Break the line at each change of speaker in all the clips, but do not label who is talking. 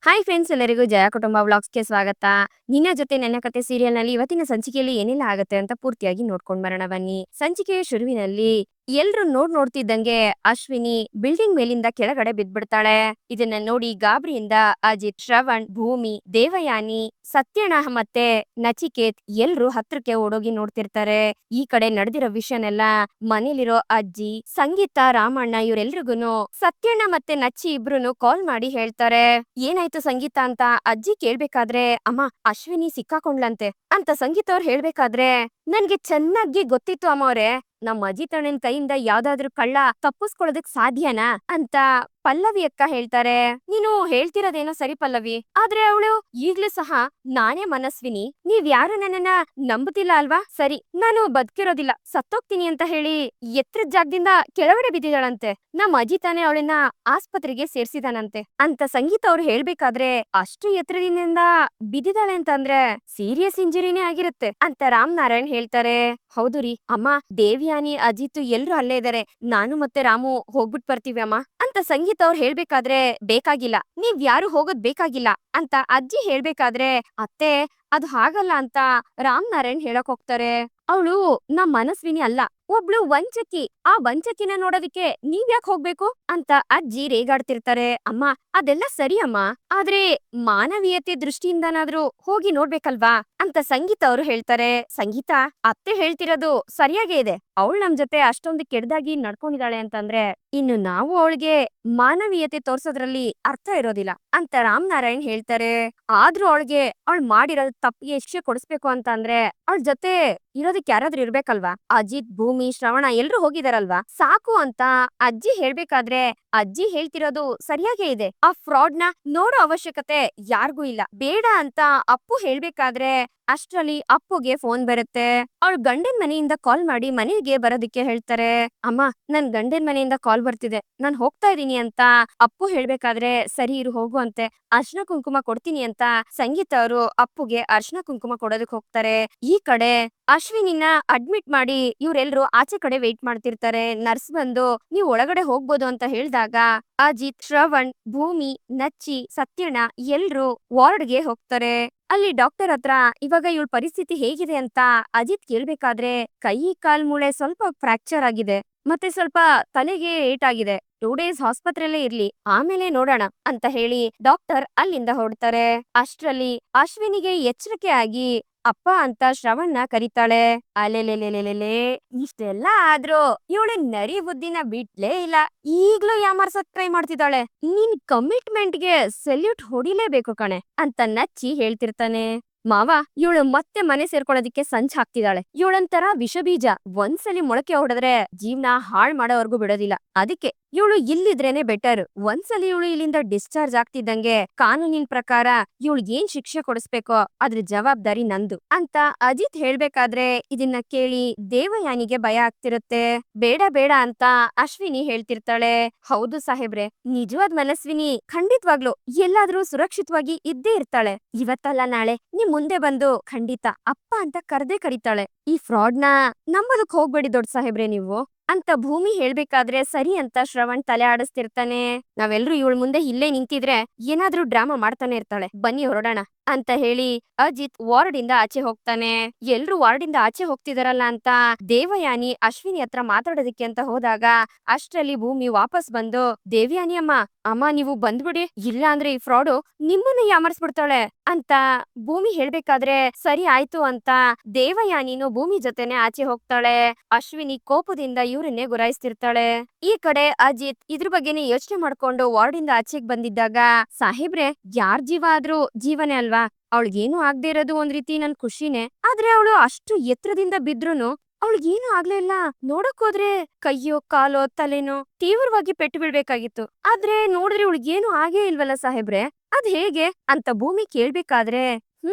Hi friends, ಎಲ್ಲರಿಗೂ ಜಯ ಕುಟುಂಬ ವ್ಲಾಗ್ಸ್‌ಗೆ ಸ್ವಾಗತ. ನಿನ್ನ ಜೊತೆ ನನ್ನ ಕತೆ ಸೀರಿಯಲ್‌ನಲ್ಲಿ ಇವತ್ತಿನ ಸಂಚಿಕೆಯಲ್ಲಿ ಏನೆಲ್ಲ ಆಗುತ್ತೆ ಅಂತ ಪೂರ್ತಿಯಾಗಿ ನೋಡ್ಕೊಂಡ್ ಬರೋಣ ಬನ್ನಿ. ಸಂಚಿಕೆಯ ಶುರುವಿನಲ್ಲಿ ಎಲ್ರು ನೋಡ್ತಿದ್ದಂಗೆ ಅಶ್ವಿನಿ ಬಿಲ್ಡಿಂಗ್ ಮೇಲಿಂದ ಕೆಳಗಡೆ ಬಿದ್ಬಿಡ್ತಾಳೆ. ಇದನ್ನ ನೋಡಿ ಗಾಬರಿಯಿಂದ ಅಜಿತ್, ಶ್ರವಣ್, ಭೂಮಿ, ದೇವಯಾನಿ, ಸತ್ಯಣ್ಣ ಮತ್ತೆ ನಚಿಕೇತ್ ಎಲ್ರು ಹತ್ರಕ್ಕೆ ಓಡೋಗಿ ನೋಡ್ತಿರ್ತಾರೆ. ಈ ಕಡೆ ನಡೆದಿರೋ ವಿಷಯನೆಲ್ಲ ಮನೇಲಿರೋ ಅಜ್ಜಿ, ಸಂಗೀತ, ರಾಮಣ್ಣ ಇವರೆಲ್ರಿಗೂನು ಸತ್ಯಣ್ಣ ಮತ್ತೆ ನಚ್ಚಿ ಇಬ್ರುನು ಕಾಲ್ ಮಾಡಿ ಹೇಳ್ತಾರೆ. ಏನಾಯ್ತು ಸಂಗೀತ ಅಂತ ಅಜ್ಜಿ ಕೇಳ್ಬೇಕಾದ್ರೆ, ಅಮ್ಮ ಅಶ್ವಿನಿ ಸಿಕ್ಕಾಕೊಂಡ್ಲಂತೆ ಅಂತ ಸಂಗೀತ ಅವ್ರು ಹೇಳ್ಬೇಕಾದ್ರೆ, ನನ್ಗೆ ಚೆನ್ನಾಗಿ ಗೊತ್ತಿತ್ತು ಅಮ್ಮ ಅವ್ರೆ, ನಮ್ಮ ಅಜಿತ್ ಅಣ್ಣನ್ ಕೈಯಿಂದ ಯಾವ್ದಾದ್ರು ಕಳ್ಳ ತಪ್ಪಿಸ್ಕೊಳ್ಳೋದಕ್ ಸಾಧ್ಯನಾ ಅಂತ ಪಲ್ಲವಿ ಅಕ್ಕ ಹೇಳ್ತಾರೆ. ನೀನು ಹೇಳ್ತಿರೋದೇನೋ ಸರಿ ಪಲ್ಲವಿ, ಆದ್ರೆ ಅವಳು ಈಗ್ಲೂ ಸಹ ನಾನೇ ಮನಸ್ವಿನಿ, ನೀವ್ ಯಾರು ನನ್ನನ್ನ ನಂಬುತ್ತಿಲ್ಲ ಅಲ್ವಾ? ಸರಿ, ನಾನು ಬದುಕಿರೋದಿಲ್ಲ, ಸತ್ತೋಗ್ತೀನಿ ಅಂತ ಹೇಳಿ ಎತ್ತರದ ಜಾಗದಿಂದ ಕೆಳಗಡೆ ಬಿದ್ದಿದ್ದಾಳಂತೆ. ನಮ್ಮ ಅಜಿತಾನೆ ಅವಳನ್ನ ಆಸ್ಪತ್ರೆಗೆ ಸೇರ್ಸಿದಾನಂತೆ ಅಂತ ಸಂಗೀತ ಅವ್ರು ಹೇಳ್ಬೇಕಾದ್ರೆ, ಅಷ್ಟು ಎತ್ತರದಿಂದ ಬಿದ್ದಿದ್ದಾಳೆ ಅಂತಂದ್ರೆ ಸೀರಿಯಸ್ ಇಂಜುರಿನೇ ಆಗಿರುತ್ತೆ ಅಂತ ರಾಮನಾರಾಯಣ್ ಹೇಳ್ತಾರೆ. ಹೌದು ರೀ ಅಮ್ಮ, ದೇವ್ಯಾನಿ, ಅಜಿತ್ ಎಲ್ರು ಅಲ್ಲೇ ಇದಾರೆ, ನಾನು ಮತ್ತೆ ರಾಮು ಹೋಗ್ಬಿಟ್ ಬರ್ತೀವಿ ಅಮ್ಮ ಅಂತ ಸಂಗೀತ ಅವ್ರು ಹೇಳ್ಬೇಕಾದ್ರೆ, ಬೇಕಾಗಿಲ್ಲ, ನೀವ್ ಯಾರು ಹೋಗೋದ್ ಬೇಕಾಗಿಲ್ಲ ಅಂತ ಅಜ್ಜಿ ಹೇಳ್ಬೇಕಾದ್ರೆ, ಅತ್ತೆ ಅದು ಹಾಗಲ್ಲ ಅಂತ ರಾಮನಾರಾಯಣ್ ಹೇಳಕ್ ಹೋಗ್ತಾರೆ. ಅವಳು ನಮ್ ಮನಸ್ವಿನಿ ಅಲ್ಲ, ಒಬ್ಳು ವಂಚಕಿ. ಆ ವಂಚಕಿನ ನೋಡೋದಿಕ್ಕೆ ನೀವ್ ಯಾಕೆ ಹೋಗ್ಬೇಕು ಅಂತ ಅಜ್ಜಿ ರೇಗಾಡ್ತಿರ್ತಾರೆ. ಅಮ್ಮ ಅದೆಲ್ಲ ಸರಿ ಅಮ್ಮ, ಆದ್ರೆ ಮಾನವೀಯತೆ ದೃಷ್ಟಿಯಿಂದನಾದ್ರೂ ಹೋಗಿ ನೋಡ್ಬೇಕಲ್ವಾ ಅಂತ ಸಂಗೀತ ಅವರು ಹೇಳ್ತಾರೆ. ಸಂಗೀತ, ಅತ್ತೆ ಹೇಳ್ತಿರೋದು ಸರಿಯಾಗೇ ಇದೆ, ಅವಳು ನಮ್ ಜೊತೆ ಅಷ್ಟೊಂದು ಕೆಡ್ದಾಗಿ ನಡ್ಕೊಂಡಿದ್ದಾಳೆ ಅಂತಂದ್ರೆ ಇನ್ನು ನಾವು ಅವಳಿಗೆ ಮಾನವೀಯತೆ ತೋರ್ಸೋದ್ರಲ್ಲಿ ಅರ್ಥ ಇರೋದಿಲ್ಲ ಅಂತ ರಾಮನಾರಾಯಣ್ ಹೇಳ್ತಾರೆ. ಆದ್ರೂ ಅವಳಿಗೆ ಅವಳು ಮಾಡಿರೋ ತಪ್ಪಿಗೆ ಶಿಕ್ಷೆ ಕೊಡಿಸ್ಬೇಕು ಅಂತ ಅಂದ್ರೆ ಅವಳ ಜೊತೆ ಇರೋದಕ್ಕೆ ಯಾರಾದ್ರೂ ಇರ್ಬೇಕಲ್ವಾ? ಅಜಿತ್, ಭೂಮಿ, ಶ್ರವಣ ಎಲ್ರು ಹೋಗಿದಾರಲ್ವಾ, ಸಾಕು ಅಂತ ಅಜ್ಜಿ ಹೇಳ್ಬೇಕಾದ್ರೆ, ಅಜ್ಜಿ ಹೇಳ್ತಿರೋದು ಸರಿಯಾಗೇ ಇದೆ, ಆ ಫ್ರಾಡ್ ನ ನೋಡೋ ಅವಶ್ಯಕತೆ ಯಾರಿಗೂ ಇಲ್ಲ, ಬೇಡ ಅಂತ ಅಪ್ಪು ಹೇಳ್ಬೇಕಾದ್ರೆ ಅಷ್ಟ್ರಲ್ಲಿ ಅಪ್ಪುಗೆ ಫೋನ್ ಬರುತ್ತೆ. ಅವಳು ಗಂಡನ್ ಮನೆಯಿಂದ ಕಾಲ್ ಮಾಡಿ ಮನೆಗೆ ಬರೋದಿಕ್ಕೆ ಹೇಳ್ತಾರೆ. ಅಮ್ಮ ನನ್ ಗಂಡನ್ ಮನೆಯಿಂದ ಕಾಲ್ ಬರ್ತಿದೆ, ನಾನ್ ಹೋಗ್ತಾ ಇದೀನಿ ಅಂತ ಅಪ್ಪು ಹೇಳ್ಬೇಕಾದ್ರೆ, ಸರಿ ಇರು ಹೋಗು ಅಂತೆ, ಅರ್ಶನ ಕುಂಕುಮ ಕೊಡ್ತೀನಿ ಅಂತ ಸಂಗೀತ ಅವರು ಅಪ್ಪುಗೆ ಅರ್ಶನ ಕುಂಕುಮ ಕೊಡೋದಕ್ ಹೋಗ್ತಾರೆ. ಈ ಕಡೆ ಅಶ್ವಿನಿನ ಅಡ್ಮಿಟ್ ಮಾಡಿ ಇವ್ರೆಲ್ರು ಆಚೆ ಕಡೆ ವೇಟ್ ಮಾಡ್ತಿರ್ತಾರೆ. ನರ್ಸ್ ಬಂದು ನೀವ್ ಒಳಗಡೆ ಹೋಗ್ಬೋದು ಅಂತ ಹೇಳಿದಾಗ ಅಜಿತ್, ಶ್ರವಣ್, ಭೂಮಿ, ನಚ್ಚಿ, ಸತ್ಯಣ್ಣ ಎಲ್ರು ವಾರ್ಡ್ಗೆ ಹೋಗ್ತಾರೆ. ಅಲ್ಲಿ ಡಾಕ್ಟರ್ ಹತ್ರ ಇವಾಗ ಇವಳ ಪರಿಸ್ಥಿತಿ ಹೇಗಿದೆ ಅಂತ ಅಜಿತ್ ಕೇಳ್ಬೇಕಾದ್ರೆ, ಕೈ ಕಾಲ್ ಮೂಳೆ ಸ್ವಲ್ಪ ಫ್ರಾಕ್ಚರ್ ಆಗಿದೆ, ಮತ್ತೆ ಸ್ವಲ್ಪ ತಲೆಗೆ ಏಟಾಗಿದೆ, 2 ಡೇಸ್ ಆಸ್ಪತ್ರೆಯಲ್ಲೇ ಇರ್ಲಿ, ಆಮೇಲೆ ನೋಡೋಣ ಅಂತ ಹೇಳಿ ಡಾಕ್ಟರ್ ಅಲ್ಲಿಂದ ಹೊರಡ್ತಾರೆ. ಅಷ್ಟ್ರಲ್ಲಿ ಅಶ್ವಿನಿಗೆ ಎಚ್ಚರಿಕೆ ಆಗಿ ಅಪ್ಪ ಅಂತ ಶ್ರವಣ್ನ ಕರೀತಾಳೆ. ಅಲೆಲೆಲೆಲೆಲೆ, ಇಷ್ಟೆಲ್ಲ ಆದ್ರೂ ಇವಳು ನರಿ ಬುದ್ಧಿನ ಬಿಡ್ಲೇ ಇಲ್ಲ, ಈಗ್ಲೂ ಯಾಮಾರ್ಸಕ್ ಟ್ರೈ ಮಾಡ್ತಿದ್ದಾಳೆ. ನಿನ್ ಕಮಿಟ್ಮೆಂಟ್ಗೆ ಸೆಲ್ಯೂಟ್ ಹೊಡಿಲೇಬೇಕು ಕಣೆ ಅಂತ ನಚ್ಚಿ ಹೇಳ್ತಿರ್ತಾನೆ. ಮಾವ, ಇವಳು ಮತ್ತೆ ಮನೆ ಸೇರ್ಕೊಳ್ಳೋದಿಕ್ಕೆ ಸಂಚ್ ಹಾಕ್ತಿದ್ದಾಳೆ, ಇವಳೊಂಥರ ವಿಷಬೀಜ, ಒಂದ್ಸಲಿ ಮೊಳಕೆ ಹೊಡೆದ್ರೆ ಜೀವನ ಹಾಳ್ ಮಾಡೋವರ್ಗು ಬಿಡೋದಿಲ್ಲ, ಅದಕ್ಕೆ ಇವಳು ಇಲ್ಲಿದ್ರೇನೆ ಬೆಟರ್. ಒಂದ್ಸಲಿ ಇವಳು ಇಲ್ಲಿಂದ ಡಿಸ್ಚಾರ್ಜ್ ಆಗ್ತಿದ್ದಂಗೆ ಕಾನೂನಿನ ಪ್ರಕಾರ ಇವಳಿಗೆ ಏನ್ ಶಿಕ್ಷೆ ಕೊಡಿಸ್ಬೇಕೋ ಅದ್ರ ಜವಾಬ್ದಾರಿ ನಂದು ಅಂತ ಅಜಿತ್ ಹೇಳ್ಬೇಕಾದ್ರೆ, ಇದನ್ನ ಕೇಳಿ ದೇವಯಾನಿಗೆ ಭಯ ಆಗ್ತಿರುತ್ತೆ. ಬೇಡ ಬೇಡ ಅಂತ ಅಶ್ವಿನಿ ಹೇಳ್ತಿರ್ತಾಳೆ. ಹೌದು ಸಾಹೇಬ್ರೆ, ನಿಜವಾದ ಮನಸ್ವಿನಿ ಖಂಡಿತವಾಗ್ಲು ಎಲ್ಲಾದ್ರೂ ಸುರಕ್ಷಿತವಾಗಿ ಇದ್ದೇ ಇರ್ತಾಳೆ. ಇವತ್ತಲ್ಲ ನಾಳೆ ನಿಮ್ ಮುಂದೆ ಬಂದು ಖಂಡಿತ ಅಪ್ಪ ಅಂತ ಕರ್ದೇ ಕರೀತಾಳೆ. ಈ ಫ್ರಾಡ್ ನ ನಂಬೋದಕ್ ಹೋಗ್ಬೇಡಿ ದೊಡ್ಡ ಸಾಹೇಬ್ರೆ ನೀವು ಅಂತ ಭೂಮಿ ಹೇಳ್ಬೇಕಾದ್ರೆ, ಸರಿ ಅಂತ ಶ್ರವಣ್ ತಲೆ ಆಡಿಸ್ತಿರ್ತಾನೆ. ನಾವೆಲ್ರೂ ಇವಳ ಮುಂದೆ ಇಲ್ಲೇ ನಿಂತಿದ್ರೆ ಏನಾದ್ರೂ ಡ್ರಾಮಾ ಮಾಡ್ತಾನೆ ಇರ್ತಾಳೆ, ಬನ್ನಿ ಹೊರಡೋಣ ಅಂತ ಹೇಳಿ ಅಜಿತ್ ವಾರ್ಡ್ ಇಂದ ಆಚೆ ಹೋಗ್ತಾನೆ. ಎಲ್ರು ವಾರ್ಡ್ ಇಂದ ಆಚೆ ಹೋಗ್ತಿದಾರಲ್ಲ ಅಂತ ದೇವಯಾನಿ ಅಶ್ವಿನಿ ಹತ್ರ ಮಾತಾಡೋದಕ್ಕೆ ಅಂತ ಹೋದಾಗ ಅಷ್ಟ್ರಲ್ಲಿ ಭೂಮಿ ವಾಪಸ್ ಬಂದು, ದೇವಯಾನಿ ಅಮ್ಮ, ಅಮ್ಮ ನೀವು ಬಂದ್ಬಿಡಿ, ಇಲ್ಲ ಅಂದ್ರೆ ಈ ಫ್ರಾಡು ನಿಮ್ಮನ್ನ ಯಾಮರ್ಸ್ಬಿಡ್ತಾಳೆ ಅಂತ ಭೂಮಿ ಹೇಳ್ಬೇಕಾದ್ರೆ, ಸರಿ ಆಯ್ತು ಅಂತ ದೇವಯಾನಿನು ಭೂಮಿ ಜೊತೆನೆ ಆಚೆ ಹೋಗ್ತಾಳೆ. ಅಶ್ವಿನಿ ಕೋಪದಿಂದ ಇವ್ರನ್ನೇ ಗುರಾಯಿಸ್ತಿರ್ತಾಳೆ. ಈ ಕಡೆ ಅಜಿತ್ ಇದ್ರ ಬಗ್ಗೆನೇ ಯೋಚನೆ ಮಾಡ್ಕೊಂಡು ವಾರ್ಡ್ ಇಂದ ಆಚೆಗ್ ಬಂದಿದ್ದಾಗ, ಸಾಹೇಬ್ರೆ ಯಾರ್ ಜೀವ ಆದ್ರೂ ಜೀವನೇ ಅಲ್ವಾ, ಅವಳಿಗೇನು ಆಗದೆ ಇರೋದು ಒಂದ್ ರೀತಿ ನನ್ ಖುಷಿನೇ, ಆದ್ರೆ ಅವಳು ಅಷ್ಟು ಎತ್ತರದಿಂದ ಬಿದ್ರುನು ಅವಳಿಗೇನು ಆಗ್ಲೇ ಇಲ್ಲ. ನೋಡಕ್ ಹೋದ್ರೆ ಕೈಯೋ ಕಾಲೋ ತಲೆನೋ ತೀವ್ರವಾಗಿ ಪೆಟ್ಟು ಬೀಳ್ಬೇಕಾಗಿತ್ತು, ಆದ್ರೆ ನೋಡಿದ್ರೆ ಇವಳಿಗೇನು ಆಗೇ ಇಲ್ವಲ್ಲ ಸಾಹೇಬ್ರೆ, ಅದ್ ಹೇಗೆ ಅಂತ ಭೂಮಿ ಕೇಳ್ಬೇಕಾದ್ರೆ,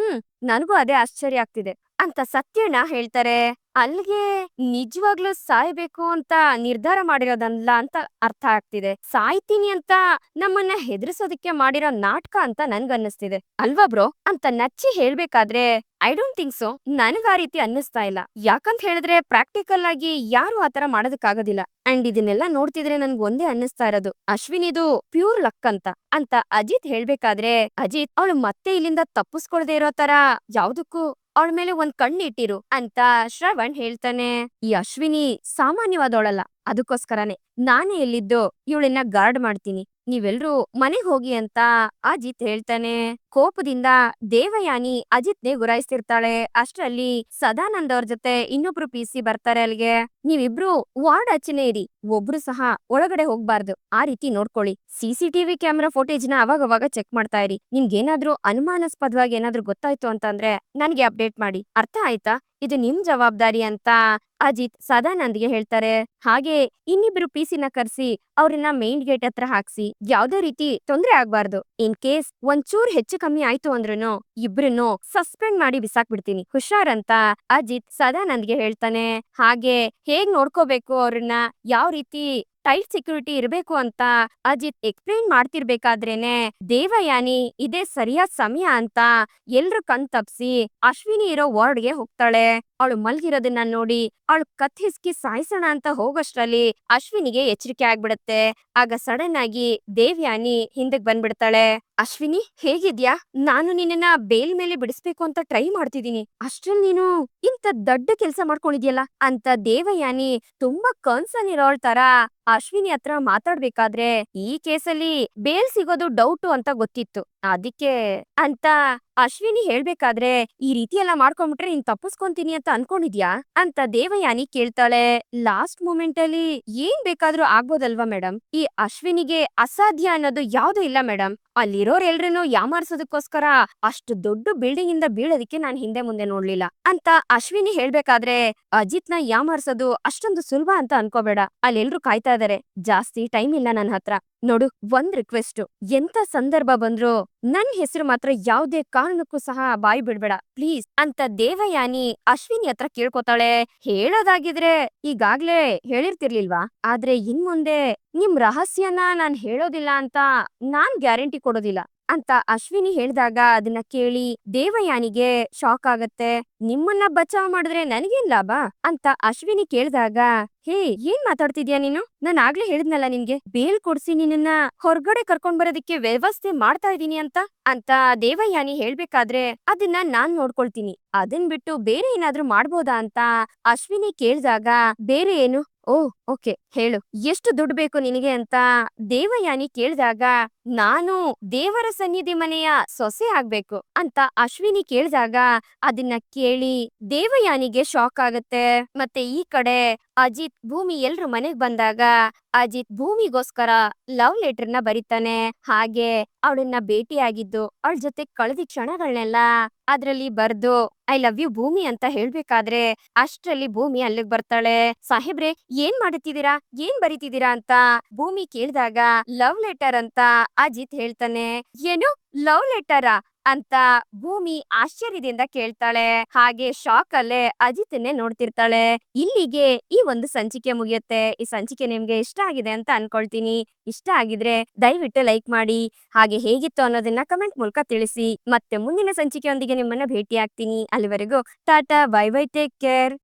ನನಗೂ ಅದೇ ಆಶ್ಚರ್ಯ ಆಗ್ತಿದೆ. ಅಂತ ಸತ್ಯಣ್ಣ ಹೇಳ್ತಾರೆ. ಅಲ್ಲಿಗೆ ನಿಜವಾಗ್ಲೂ ಸಾಯ್ಬೇಕು ಅಂತ ನಿರ್ಧಾರ ಮಾಡಿರೋದಲ್ಲ ಅಂತ ಅರ್ಥ ಆಗ್ತಿದೆ. ಸಾಯ್ತೀನಿ ಅಂತ ನಮ್ಮನ್ನ ಹೆದರ್ಸೋದಕ್ಕೆ ಮಾಡಿರೋ ನಾಟಕ ಅಂತ ನನ್ಗನ್ನಿಸ್ತಿದೆ. ಅಲ್ವಾ ಬ್ರೋ? ಅಂತ ನಚ್ಚಿ ಹೇಳ್ಬೇಕಾದ್ರೆ ಐ ಡೋಂಟ್ ಥಿಂಕ್ ಸೊ. ನನಗ್ ಆ ರೀತಿ ಅನ್ನಿಸ್ತಾ ಇಲ್ಲ. ಯಾಕಂತ ಹೇಳಿದ್ರೆ ಪ್ರಾಕ್ಟಿಕಲ್ ಆಗಿ ಯಾರು ಆತರ ಮಾಡೋದಕ್ಕಾಗೋದಿಲ್ಲ. ಅಂಡ್ ಇದನ್ನೆಲ್ಲ ನೋಡ್ತಿದ್ರೆ ನನ್ಗ್ ಒಂದೇ ಅನ್ನಿಸ್ತಾ ಇರೋದು, ಅಶ್ವಿನಿದು ಪ್ಯೂರ್ ಲಕ್ ಅಂತ ಅಜಿತ್ ಹೇಳ್ಬೇಕಾದ್ರೆ, ಅಜಿತ್ ಅವಳು ಮತ್ತೆ ಇಲ್ಲಿಂದ ತಪ್ಪಿಸ್ಕೊಳ್ದೆ ಇರೋ ತರ ಯಾವ್ದಕ್ಕೂ ಅವಳ ಮೇಲೆ ಒಂದ್ ಕಣ್ಣಿಟ್ಟಿರು ಅಂತ ಶ್ರವಣ್ ಹೇಳ್ತಾನೆ. ಈ ಅಶ್ವಿನಿ ಸಾಮಾನ್ಯವಾದವಳಲ್ಲ, ಅದಕ್ಕೋಸ್ಕರನೇ ನಾನೇ ಎಲ್ಲಿದ್ದು ಇವಳನ್ನ ಗಾರ್ಡ್ ಮಾಡ್ತೀನಿ, ನೀವೆಲ್ರೂ ಮನೆಗ್ ಹೋಗಿ ಅಂತ ಅಜಿತ್ ಹೇಳ್ತಾನೆ. ಕೋಪದಿಂದ ದೇವಯಾನಿ ಅಜಿತ್ನೇ ಗುರಾಯಿಸ್ತಿರ್ತಾಳೆ. ಅಷ್ಟ್ರಲ್ಲಿ ಸದಾನಂದ್ ಅವ್ರ ಜೊತೆ ಇನ್ನೊಬ್ರು ಪಿಸಿ ಬರ್ತಾರೆ ಅಲ್ಲಿಗೆ. ನೀವಿಬ್ರು ವಾರ್ಡ್ ಆಚೆನೇ ಇರಿ, ಒಬ್ರು ಸಹ ಒಳಗಡೆ ಹೋಗ್ಬಾರ್ದು, ಆ ರೀತಿ ನೋಡ್ಕೊಳ್ಳಿ. ಸಿಸಿಟಿವಿ ಕ್ಯಾಮೆರಾ ಫೋಟೇಜ್ ನ ಅವಾಗ ಚೆಕ್ ಮಾಡ್ತಾ ಇರಿ. ನಿಮ್ಗೇನಾದ್ರೂ ಅನುಮಾನಾಸ್ಪದವಾಗಿ ಏನಾದ್ರೂ ಗೊತ್ತಾಯ್ತು ಅಂತಂದ್ರೆ ನನ್ಗೆ ಅಪ್ಡೇಟ್ ಮಾಡಿ, ಅರ್ಥ ಆಯ್ತಾ? ಇದು ನಿಮ್ ಜವಾಬ್ದಾರಿ ಅಂತ ಅಜಿತ್ ಸದಾನಂದ್ಗೆ ಹೇಳ್ತಾರೆ. ಹಾಗೆ ಇನ್ನಿಬ್ರು ಪಿಸಿನ ಕರ್ಸಿ ಅವ್ರನ್ನ ಮೇನ್ ಗೇಟ್ ಹತ್ರ ಹಾಕ್ಸಿ ಯಾವ್ದೇ ರೀತಿ ತೊಂದ್ರೆ ಆಗ್ಬಾರ್ದು. ಇನ್ ಕೇಸ್ ಒಂಚೂರ್ ಹೆಚ್ಚು ಕಮ್ಮಿ ಆಯ್ತು ಅಂದ್ರೂ ಇಬ್ರನ್ನು ಸಸ್ಪೆಂಡ್ ಮಾಡಿ ಬಿಸಾಕ್ಬಿಡ್ತೀನಿ, ಹುಷಾರ್ ಅಂತ ಅಜಿತ್ ಸದಾನಂದ್ಗೆ ಹೇಳ್ತಾನೆ. ಹಾಗೆ ಹೇಗ್ ನೋಡ್ಕೋಬೇಕು ಅವ್ರನ್ನ, ಯಾವ ರೀತಿ ಟೈಟ್ ಸೆಕ್ಯೂರಿಟಿ ಇರ್ಬೇಕು ಅಂತ ಅಜಿತ್ ಎಕ್ಸ್ಪ್ಲೈನ್ ಮಾಡ್ತಿರ್ಬೇಕಾದ್ರೇನೆ ದೇವಯಾನಿ ಇದೇ ಸರಿಯಾದ ಸಮಯ ಅಂತ ಎಲ್ರು ಕಣ್ ತಪ್ಸಿ ಅಶ್ವಿನಿ ಇರೋ ವಾರ್ಡ್ಗೆ ಹೋಗ್ತಾಳೆ. ಅವಳು ಮಲ್ಗಿರೋದನ್ನ ನೋಡಿ ಅವಳು ಕತ್ ಹಿಸ್ಕಿ ಸಾಯಿಸೋಣ ಅಂತ ಹೋಗೋಷ್ಟ್ರಲ್ಲಿ ಅಶ್ವಿನಿಗೆ ಎಚ್ಚರಿಕೆ ಆಗ್ಬಿಡತ್ತೆ. ಆಗ ಸಡನ್ ಆಗಿ ದೇವಯಾನಿ ಹಿಂದಕ್ ಬಂದ್ಬಿಡ್ತಾಳೆ. ಅಶ್ವಿನಿ ಹೇಗಿದ್ಯಾ? ನಾನು ನಿನ್ನ ಬೇಲ್ ಮೇಲೆ ಬಿಡಿಸ್ಬೇಕು ಅಂತ ಟ್ರೈ ಮಾಡ್ತಿದೀನಿ, ಅಷ್ಟ್ರಲ್ಲಿ ನೀನು ಇಂತ ದೊಡ್ಡ ಕೆಲ್ಸ ಮಾಡ್ಕೊಂಡಿದ್ಯಲ್ಲ ಅಂತ ದೇವಯಾನಿ ತುಂಬಾ ಕನ್ಸರ್ನ್ ಇರೋಳ್ ತರ ಅಶ್ವಿನಿ ಹತ್ರ ಮಾತಾಡ್ಬೇಕಾದ್ರೆ, ಈ ಕೇಸಲ್ಲಿ ಬೇಲ್ ಸಿಗೋದು ಡೌಟು ಅಂತ ಗೊತ್ತಿತ್ತು, ಅದಕ್ಕೆ ಅಂತ ಅಶ್ವಿನಿ ಹೇಳ್ಬೇಕಾದ್ರೆ, ಈ ರೀತಿ ಎಲ್ಲ ಮಾಡ್ಕೊಂಡ್ಬಿಟ್ರೆ ನೀನ್ ತಪ್ಪಿಸ್ಕೊಂತೀನಿ ಅಂತ ಅನ್ಕೊಂಡಿದ್ಯಾ ಅಂತ ದೇವಯಾನಿ ಕೇಳ್ತಾಳೆ. ಲಾಸ್ಟ್ ಮೂಮೆಂಟ್ ಅಲ್ಲಿ ಏನ್ ಬೇಕಾದ್ರೂ ಆಗ್ಬೋದಲ್ವಾ ಮೇಡಮ್? ಈ ಅಶ್ವಿನಿಗೆ ಅಸಾಧ್ಯ ಅನ್ನೋದು ಯಾವ್ದು ಇಲ್ಲ ಮೇಡಮ್. ಅಲ್ಲಿರೋರ್ ಎಲ್ರನ್ನೂ ಯಾಮಾರ್ಸೋದಕ್ಕೋಸ್ಕರ ಅಷ್ಟು ದೊಡ್ಡ ಬಿಲ್ಡಿಂಗ್ ಇಂದ ಬೀಳೋದಿಕ್ಕೆ ನಾನ್ ಹಿಂದೆ ಮುಂದೆ ನೋಡ್ಲಿಲ್ಲ ಅಂತ ಅಶ್ವಿನಿ ಹೇಳ್ಬೇಕಾದ್ರೆ, ಅಜಿತ್ ನ ಯಾಮಾರ್ಸೋದು ಅಷ್ಟೊಂದು ಸುಲಭ ಅಂತ ಅನ್ಕೋಬೇಡ, ಅಲ್ಲೆಲ್ರು ಕಾಯ್ತಾ ಇದಾರೆ, ಜಾಸ್ತಿ ಟೈಮ್ ಇಲ್ಲ ನನ್ ಹತ್ರ. ನೋಡು, ಒಂದ್ ರಿಕ್ವೆಸ್ಟ್, ಎಂತ ಸಂದರ್ಭ ಬಂದ್ರು ನನ್ ಹೆಸರು ಮಾತ್ರ ಯಾವ್ದೇ ಕಾರಣಕ್ಕೂ ಸಹ ಬಾಯಿ ಬಿಡ್ಬೇಡ ಪ್ಲೀಸ್ ಅಂತ ದೇವಯಾನಿ ಅಶ್ವಿನಿ ಹತ್ರ ಕೇಳ್ಕೊತಾಳೆ. ಹೇಳೋದಾಗಿದ್ರೆ ಈಗಾಗ್ಲೇ ಹೇಳಿರ್ತಿರ್ಲಿಲ್ವಾ, ಆದ್ರೆ ಇನ್ ಮುಂದೆ ನಿಮ್ ರಹಸ್ಯನ ನಾನ್ ಹೇಳೋದಿಲ್ಲ ಅಂತ ನಾನ್ ಗ್ಯಾರಂಟಿ ಕೊಡೋದಿಲ್ಲ ಅಂತ ಅಶ್ವಿನಿ ಹೇಳ್ದಾಗ ಅದನ್ನ ಕೇಳಿ ದೇವಯಾನಿಗೆ ಶಾಕ್ ಆಗತ್ತೆ. ನಿಮ್ಮನ್ನ ಬಚಾವ್ ಮಾಡಿದ್ರೆ ನನಗೇನ್ ಲಾಭ ಅಂತ ಅಶ್ವಿನಿ ಕೇಳ್ದಾಗ, ಹೇ ಏನ್ ಮಾತಾಡ್ತಿದ್ಯಾ ನೀನು? ನಾನ್ ಆಗ್ಲೇ ಹೇಳಿದ್ನಲ್ಲ ನಿನ್ಗೆ, ಬೇಲ್ ಕೊಡ್ಸಿ ನಿನ್ನ ಹೊರಗಡೆ ಕರ್ಕೊಂಡ್ ಬರೋದಿಕ್ಕೆ ವ್ಯವಸ್ಥೆ ಮಾಡ್ತಾ ಇದೀನಿ ಅಂತ ದೇವಯಾನಿ ಹೇಳ್ಬೇಕಾದ್ರೆ, ಅದನ್ನ ನಾನ್ ನೋಡ್ಕೊಳ್ತೀನಿ, ಅದನ್ ಬಿಟ್ಟು ಬೇರೆ ಏನಾದ್ರೂ ಮಾಡ್ಬೋದಾ ಅಂತ ಅಶ್ವಿನಿ ಕೇಳ್ದಾಗ, ಬೇರೆ ಏನು? ಓ ಓಕೆ ಹೇಳು, ಎಷ್ಟು ದುಡ್ಡು ಬೇಕು ನಿನಗೆ ಅಂತ ದೇವಯಾನಿ ಕೇಳ್ದಾಗ, ನಾನು ದೇವರ ಸನ್ನಿಧಿ ಮನೆಯ ಸೊಸೆ ಆಗ್ಬೇಕು ಅಂತ ಅಶ್ವಿನಿ ಕೇಳ್ದಾಗ ಅದನ್ನ ಕೇಳಿ ದೇವಯಾನಿಗೆ ಶಾಕ್ ಆಗತ್ತೆ. ಮತ್ತೆ ಈ ಕಡೆ ಅಜಿತ್ ಭೂಮಿ ಎಲ್ರು ಮನೆಗ್ ಬಂದಾಗ ಅಜಿತ್ ಭೂಮಿಗೋಸ್ಕರ ಲವ್ ಲೆಟರ್ ನ ಬರೀತಾನೆ. ಹಾಗೆ ಅವಳನ್ನ ಭೇಟಿಯಾಗಿದ್ದು ಅವಳ ಜೊತೆ ಕಳೆದ ಕ್ಷಣಗಳನ್ನೆಲ್ಲ ಅದ್ರಲ್ಲಿ ಬರ್ದು ಐ ಲವ್ ಯು ಭೂಮಿ ಅಂತ ಹೇಳ್ಬೇಕಾದ್ರೆ ಅಷ್ಟ್ರಲ್ಲಿ ಭೂಮಿ ಅಲ್ಲಿಗ್ ಬರ್ತಾಳೆ. ಸಾಹೇಬ್ರೆ ಏನ್ ಮಾಡುತ್ತಿದ್ದೀರಾ, ಏನ್ ಬರೀತಿದ್ದೀರಾ ಅಂತ ಭೂಮಿ ಕೇಳಿದಾಗ, ಲವ್ ಲೆಟರ್ ಅಂತ ಅಜಿತ್ ಹೇಳ್ತಾನೆ. ಏನು ಲವ್ ಲೆಟರಾ ಅಂತ ಭೂಮಿ ಆಶ್ಚರ್ಯದಿಂದ ಕೇಳ್ತಾಳೆ. ಹಾಗೆ ಶಾಕ್ ಅಲ್ಲೇ ಅಜಿತ್ನೇ ನೋಡ್ತಿರ್ತಾಳೆ. ಇಲ್ಲಿಗೆ ಈ ಒಂದು ಸಂಚಿಕೆ ಮುಗಿಯುತ್ತೆ. ಈ ಸಂಚಿಕೆ ನಿಮ್ಗೆ ಇಷ್ಟ ಆಗಿದೆ ಅಂತ ಅನ್ಕೊಳ್ತೀನಿ. ಇಷ್ಟ ಆಗಿದ್ರೆ ದಯವಿಟ್ಟು ಲೈಕ್ ಮಾಡಿ, ಹಾಗೆ ಹೇಗಿತ್ತು ಅನ್ನೋದನ್ನ ಕಮೆಂಟ್ ಮೂಲಕ ತಿಳಿಸಿ. ಮತ್ತೆ ಮುಂದಿನ ಸಂಚಿಕೆಯೊಂದಿಗೆ ನಿಮ್ಮನ್ನ ಭೇಟಿ ಆಗ್ತೀನಿ. ಅಲ್ಲಿವರೆಗೂ Tata, bye bye, take care.